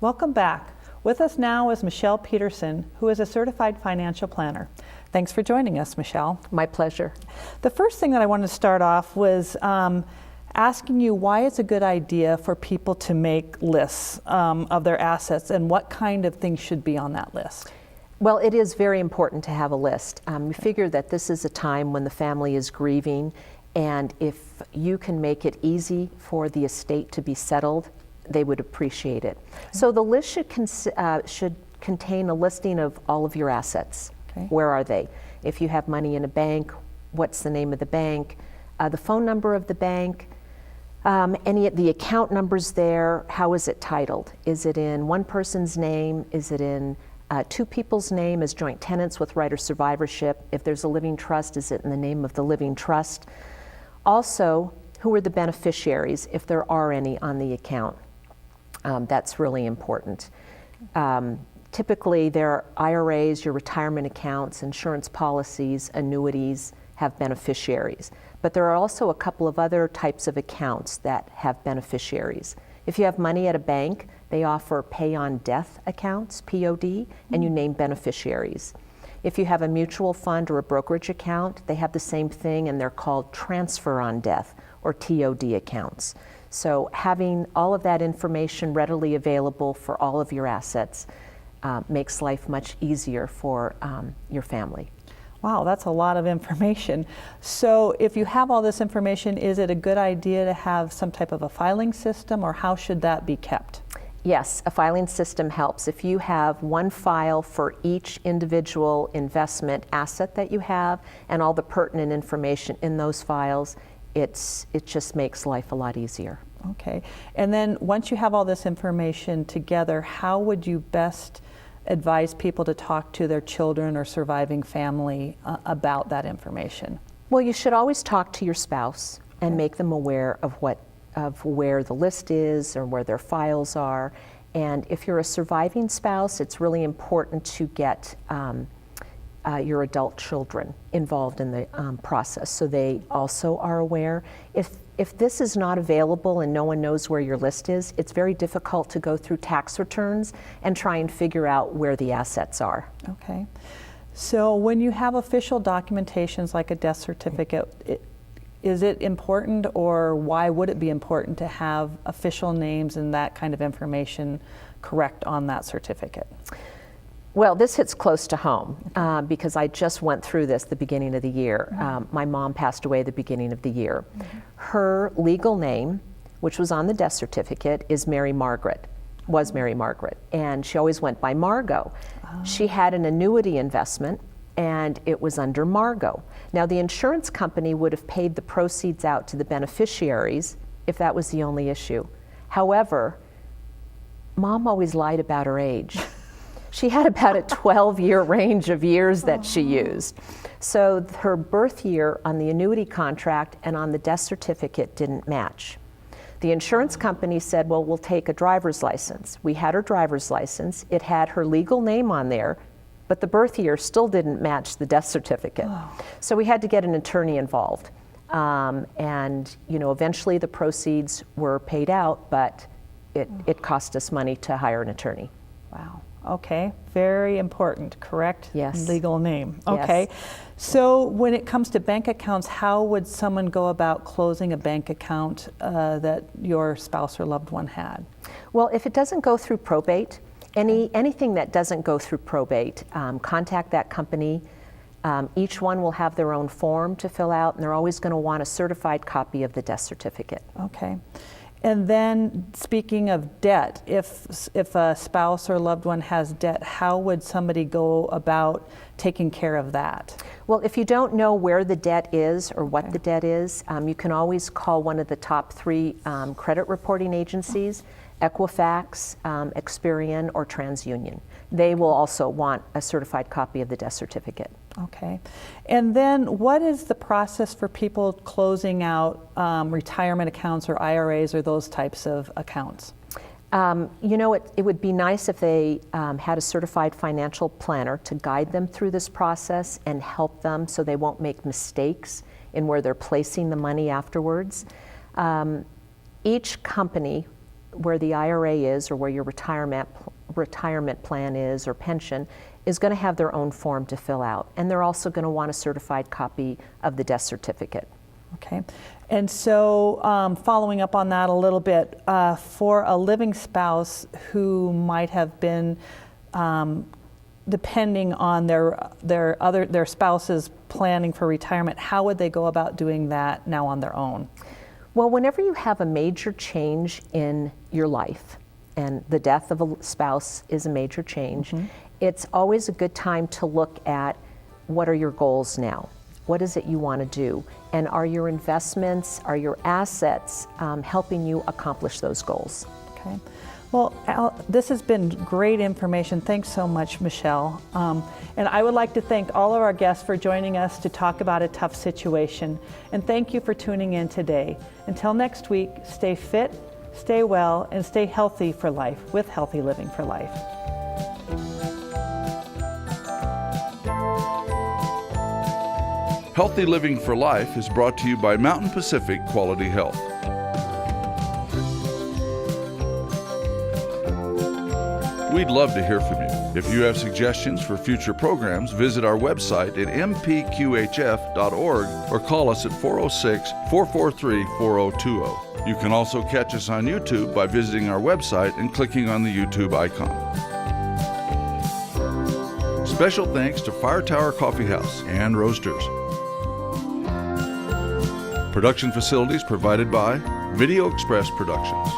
Welcome back. With us now is Michelle Peterson, who is a certified financial planner. Thanks for joining us, Michelle. My pleasure. The first thing that I wanted to start off was asking you why it's a good idea for people to make lists of their assets and what kind of things should be on that list. Well, it is very important to have a list. We figure that this is a time when the family is grieving, and if you can make it easy for the estate to be settled, they would appreciate it. Okay. So the list should contain a listing of all of your assets. Okay. Where are they? If you have money in a bank, what's the name of the bank, the phone number of the bank, any of the account numbers there, how is it titled? Is it in one person's name? Is it in two people's name as joint tenants with right of survivorship? If there's a living trust, is it in the name of the living trust? Also, who are the beneficiaries, if there are any on the account? That's really important. Typically, there are IRAs, your retirement accounts, insurance policies, annuities have beneficiaries. But there are also a couple of other types of accounts that have beneficiaries. If you have money at a bank, they offer pay on death accounts, POD, and you name beneficiaries. If you have a mutual fund or a brokerage account, they have the same thing and they're called transfer on death or TOD accounts. So having all of that information readily available for all of your assets makes life much easier for your family. Wow, that's a lot of information. So if you have all this information, is it a good idea to have some type of a filing system, or how should that be kept? Yes, a filing system helps. If you have one file for each individual investment asset that you have and all the pertinent information in those files, it just makes life a lot easier. Okay, and then once you have all this information together, how would you best advise people to talk to their children or surviving family about that information? Well, you should always talk to your spouse and make them aware of where the list is or where their files are. And if you're a surviving spouse, it's really important to get your adult children involved in the process so they also are aware. If this is not available and no one knows where your list is, it's very difficult to go through tax returns and try and figure out where the assets are. Okay. So when you have official documentations like a death certificate, is it important, or why would it be important to have official names and that kind of information correct on that certificate? Well, this hits close to home because I just went through this the beginning of the year. My mom passed away the beginning of the year. Her legal name, which was on the death certificate, is Mary Margaret, was Mary Margaret, and she always went by Margot. She had an annuity investment and it was under Margot. Now, the insurance company would have paid the proceeds out to the beneficiaries if that was the only issue. However, Mom always lied about her age. She had about a 12-year range of years that she used. So her birth year on the annuity contract and on the death certificate didn't match. The insurance company said, well, we'll take a driver's license. We had her driver's license. It had her legal name on there, but the birth year still didn't match the death certificate. So we had to get an attorney involved. And eventually the proceeds were paid out, but it cost us money to hire an attorney. Wow. Okay, very important, correct? Yes. Legal name. Okay. Yes. So when it comes to bank accounts, how would someone go about closing a bank account that your spouse or loved one had? Well, if it doesn't go through probate, anything that doesn't go through probate, contact that company. Each one will have their own form to fill out, and they're always going to want a certified copy of the death certificate. Okay. And then, speaking of debt, if a spouse or loved one has debt, how would somebody go about taking care of that? Well, if you don't know where the debt is or what the debt is, you can always call one of the top 3 credit reporting agencies, Equifax, Experian, or TransUnion. They will also want a certified copy of the death certificate. Okay. And then what is the process for people closing out retirement accounts or IRAs or those types of accounts? It would be nice if they had a certified financial planner to guide them through this process and help them so they won't make mistakes in where they're placing the money afterwards. Each company where the IRA is, or where your retirement plan is, or pension, is going to have their own form to fill out. And they're also going to want a certified copy of the death certificate. Okay. And so following up on that a little bit, for a living spouse who might have been depending on their spouse's planning for retirement, how would they go about doing that now on their own? Well, whenever you have a major change in your life, and the death of a spouse is a major change, it's always a good time to look at what are your goals now? What is it you want to do? And are your investments, are your assets helping you accomplish those goals? Okay. Well, this has been great information. Thanks so much, Michelle. And I would like to thank all of our guests for joining us to talk about a tough situation. And thank you for tuning in today. Until next week, stay fit, stay well, and stay healthy for life with Healthy Living for Life. Healthy Living for Life is brought to you by Mountain Pacific Quality Health. We'd love to hear from you. If you have suggestions for future programs, visit our website at mpqhf.org or call us at 406-443-4020. You can also catch us on YouTube by visiting our website and clicking on the YouTube icon. Special thanks to Fire Tower Coffee House and Roasters. Production facilities provided by Video Express Productions.